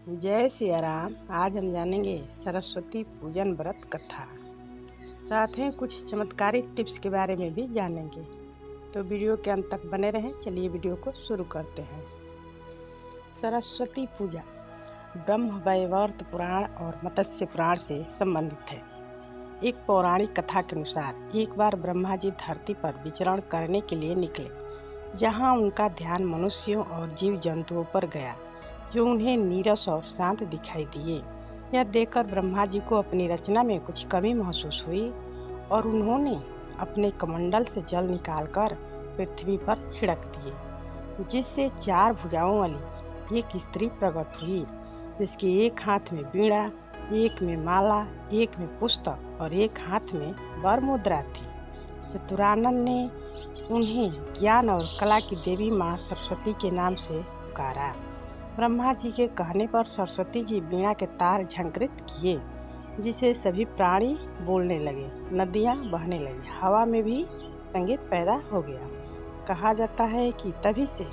जय सिया राम। आज हम जानेंगे सरस्वती पूजन व्रत कथा, साथ ही कुछ चमत्कारिक टिप्स के बारे में भी जानेंगे। तो वीडियो के अंत तक बने रहें। चलिए वीडियो को शुरू करते हैं। सरस्वती पूजा ब्रह्म वैवर्त पुराण और मत्स्य पुराण से संबंधित है। एक पौराणिक कथा के अनुसार एक बार ब्रह्मा जी धरती पर विचरण करने के लिए निकले, जहाँ उनका ध्यान मनुष्यों और जीव जंतुओं पर गया, जो उन्हें नीरस और शांत दिखाई दिए। यह देखकर ब्रह्मा जी को अपनी रचना में कुछ कमी महसूस हुई और उन्होंने अपने कमंडल से जल निकालकर पृथ्वी पर छिड़क दिए, जिससे 4 भुजाओं वाली एक स्त्री प्रकट हुई, जिसके एक हाथ में वीणा, एक में माला, एक में पुस्तक और एक हाथ में वर मुद्रा थी। चतुरानन ने उन्हें ज्ञान और कला की देवी माँ सरस्वती के नाम से पुकारा। ब्रह्मा जी के कहने पर सरस्वती जी वीणा के तार झंकृत किए, जिसे सभी प्राणी बोलने लगे, नदियाँ बहने लगी, हवा में भी संगीत पैदा हो गया। कहा जाता है कि तभी से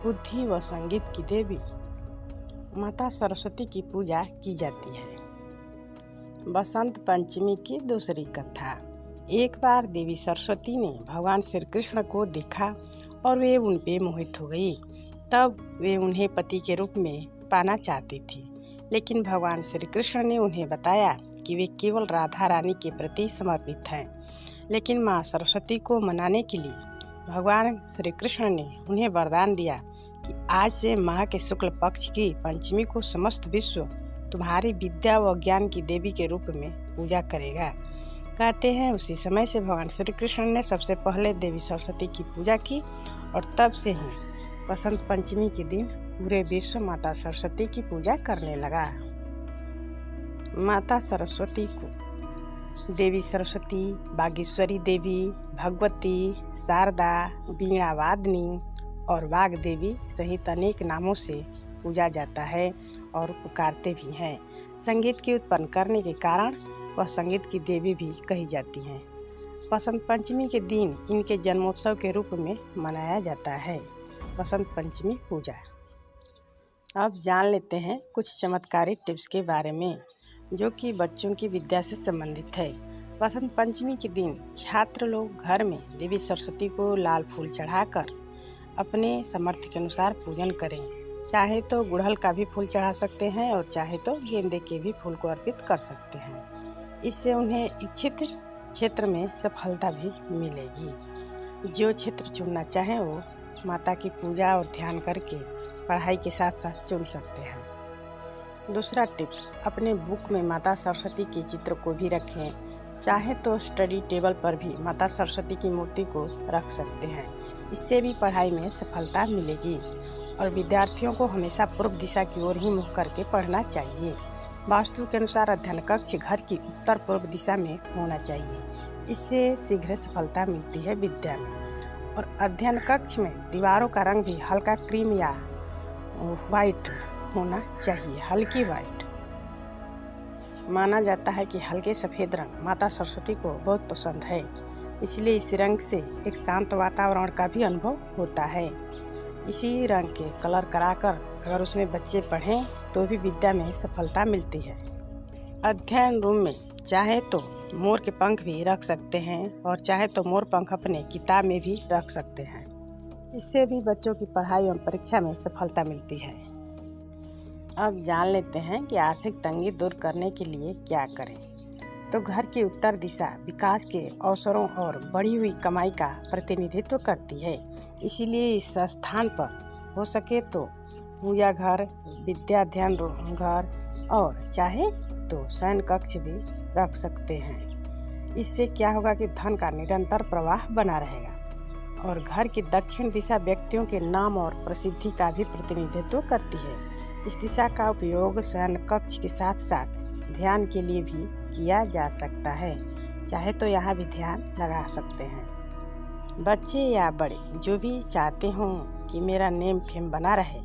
बुद्धि व संगीत की देवी माता सरस्वती की पूजा की जाती है। बसंत पंचमी की दूसरी कथा। एक बार देवी सरस्वती ने भगवान श्री कृष्ण को देखा और वे उन पे मोहित हो गई। तब वे उन्हें पति के रूप में पाना चाहती थी, लेकिन भगवान श्री कृष्ण ने उन्हें बताया कि वे केवल राधा रानी के प्रति समर्पित हैं। लेकिन माँ सरस्वती को मनाने के लिए भगवान श्री कृष्ण ने उन्हें वरदान दिया कि आज से माह के शुक्ल पक्ष की पंचमी को समस्त विश्व तुम्हारी विद्या व ज्ञान की देवी के रूप में पूजा करेगा। कहते हैं उसी समय से भगवान श्री कृष्ण ने सबसे पहले देवी सरस्वती की पूजा की और तब से ही बसंत पंचमी के दिन पूरे विश्व माता सरस्वती की पूजा करने लगा। माता सरस्वती को देवी सरस्वती, बागेश्वरी देवी, भगवती, शारदा, वीणा वादनी और वाग देवी सहित अनेक नामों से पूजा जाता है और पुकारते भी हैं। संगीत की उत्पन्न करने के कारण वह संगीत की देवी भी कही जाती हैं। बसंत पंचमी के दिन इनके जन्मोत्सव के रूप में मनाया जाता है। बसंत पंचमी पूजा। अब जान लेते हैं कुछ चमत्कारिक टिप्स के बारे में, जो कि बच्चों की विद्या से संबंधित है। बसंत पंचमी के दिन छात्र लोग घर में देवी सरस्वती को लाल फूल चढ़ाकर अपने सामर्थ्य के अनुसार पूजन करें। चाहे तो गुड़हल का भी फूल चढ़ा सकते हैं और चाहे तो गेंदे के भी फूल को अर्पित कर सकते हैं। इससे उन्हें इच्छित क्षेत्र में सफलता भी मिलेगी। जो क्षेत्र चुनना चाहें वो माता की पूजा और ध्यान करके पढ़ाई के साथ साथ चुन सकते हैं। दूसरा टिप्स, अपने बुक में माता सरस्वती के चित्र को भी रखें। चाहे तो स्टडी टेबल पर भी माता सरस्वती की मूर्ति को रख सकते हैं। इससे भी पढ़ाई में सफलता मिलेगी। और विद्यार्थियों को हमेशा पूर्व दिशा की ओर ही मुँह करके पढ़ना चाहिए। वास्तु के अनुसार अध्ययन कक्ष घर की उत्तर पूर्व दिशा में होना चाहिए। इससे शीघ्र सफलता मिलती है विद्या में। और अध्ययन कक्ष में दीवारों का रंग भी हल्का क्रीम या वाइट होना चाहिए, हल्की वाइट। माना जाता है कि हल्के सफ़ेद रंग माता सरस्वती को बहुत पसंद है, इसलिए इस रंग से एक शांत वातावरण का भी अनुभव होता है। इसी रंग के कलर कराकर अगर उसमें बच्चे पढ़ें तो भी विद्या में सफलता मिलती है। अध्ययन रूम में चाहे तो मोर के पंख भी रख सकते हैं और चाहे तो मोर पंख अपने किताब में भी रख सकते हैं। इससे भी बच्चों की पढ़ाई एवं परीक्षा में सफलता मिलती है। अब जान लेते हैं कि आर्थिक तंगी दूर करने के लिए क्या करें। तो घर की उत्तर दिशा विकास के अवसरों और बढ़ी हुई कमाई का प्रतिनिधित्व करती है। इसीलिए इस स्थान पर हो सके तो पूजा घर, विद्या अध्ययन घर और चाहे तो शयन कक्ष भी रख सकते हैं। इससे क्या होगा कि धन का निरंतर प्रवाह बना रहेगा। और घर की दक्षिण दिशा व्यक्तियों के नाम और प्रसिद्धि का भी प्रतिनिधित्व करती है। इस दिशा का उपयोग शयन कक्ष के साथ साथ ध्यान के लिए भी किया जा सकता है। चाहे तो यहाँ भी ध्यान लगा सकते हैं। बच्चे या बड़े जो भी चाहते हों कि मेरा नेम फेम बना रहे,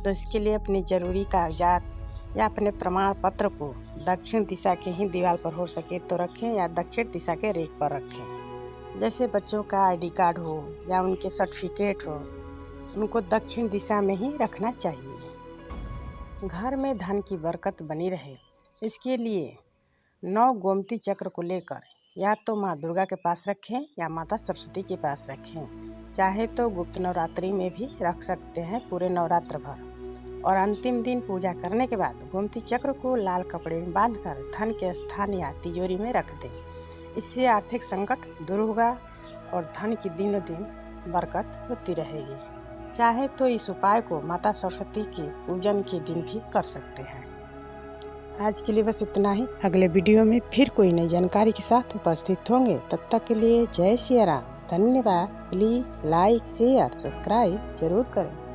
तो इसके लिए अपनी ज़रूरी कागजात या अपने प्रमाण पत्र को दक्षिण दिशा के ही दीवार पर हो सके तो रखें या दक्षिण दिशा के रेक पर रखें। जैसे बच्चों का आईडी कार्ड हो या उनके सर्टिफिकेट हो, उनको दक्षिण दिशा में ही रखना चाहिए। घर में धन की बरकत बनी रहे, इसके लिए 9 गोमती चक्र को लेकर या तो माँ दुर्गा के पास रखें या माता सरस्वती के पास रखें। चाहे तो गुप्त नवरात्रि में भी रख सकते हैं पूरे नवरात्र भर। और अंतिम दिन पूजा करने के बाद गोमती चक्र को लाल कपड़े में बांधकर धन के स्थान या तिजोरी में रख दें। इससे आर्थिक संकट दूर होगा और धन की दिनों दिन बरकत होती रहेगी। चाहे तो इस उपाय को माता सरस्वती के पूजन के दिन भी कर सकते हैं। आज के लिए बस इतना ही। अगले वीडियो में फिर कोई नई जानकारी के साथ उपस्थित होंगे। तब तक के लिए जय श्री राम। धन्यवाद। प्लीज लाइक शेयर सब्सक्राइब जरूर करें।